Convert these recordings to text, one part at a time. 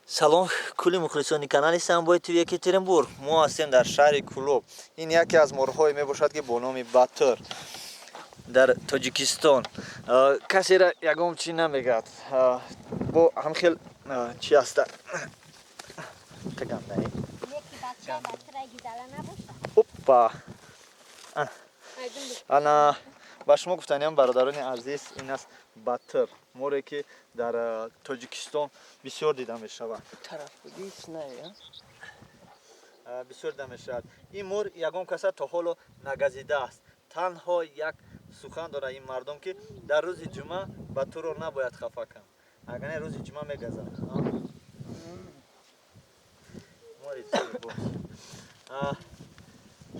салом, кули мухлисони канали Самбой ТВ Екатеринбург. Мо ҳастем дар шаҳри Кулоб. Ин яке аз морҳое мебошад ки бо номи Батр дар Тоҷикистон. Касера ягон чӣ намегӯяд. Бо ҳамхел чӣ аста? Таганда. Опа. Ана ба шумо гуфтаниам бародарони азиз, ин аст Батр, море ки дар Тоҷикистон бисёр дида мешавад. Бисёр дида мешавад. Ин мор ягон каса то ҳоло нагазидааст. Танҳо як сухан дорад ин мардум ки дар рӯзи ҷумъа Батрро набояд хафа кунад. Агар не рӯзи ҷумъа мегазад.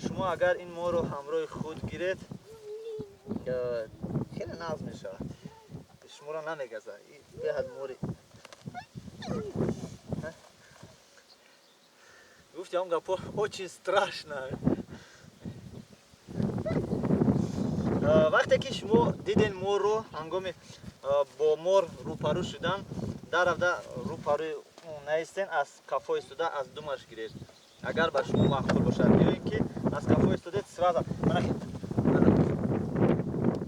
шумо агар ин морро ҳамроҳи худ гиред, хеле нағз мешавад. Шуморо намегазад. Беҳад мори. Гуфти он гапо очень страшно. Вақте ки шумо диден морро, ҳангоми бо мор рӯпарӯ шудан, даравда рӯпарӯи наистен, аз кафо истода аз думаш гиред. Агар ба шумо маъқул бошад, биёед ки аз кафо истодед, сразу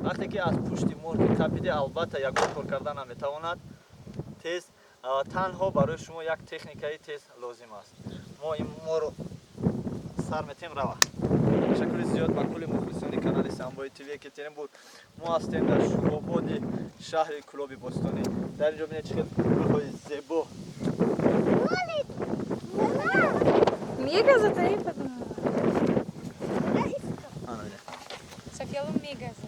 вақте ки аз пушти мор ки капиде, албатта ягон кор кардан наметавонад. Тез танҳо барои шумо як техникаи тез лозим аст. Мо ин морро сар метем рава. Ташаккури зиёд ба кулли мухлисони канали Самбой ТВ Екатеринбург. Мо ҳастем дар шӯрободи шаҳри Кулоби Бостонӣ. Дар инҷо бинед чӣ хел гулҳои зебо. Мегаза, та я подумала. Сакелу мегаза.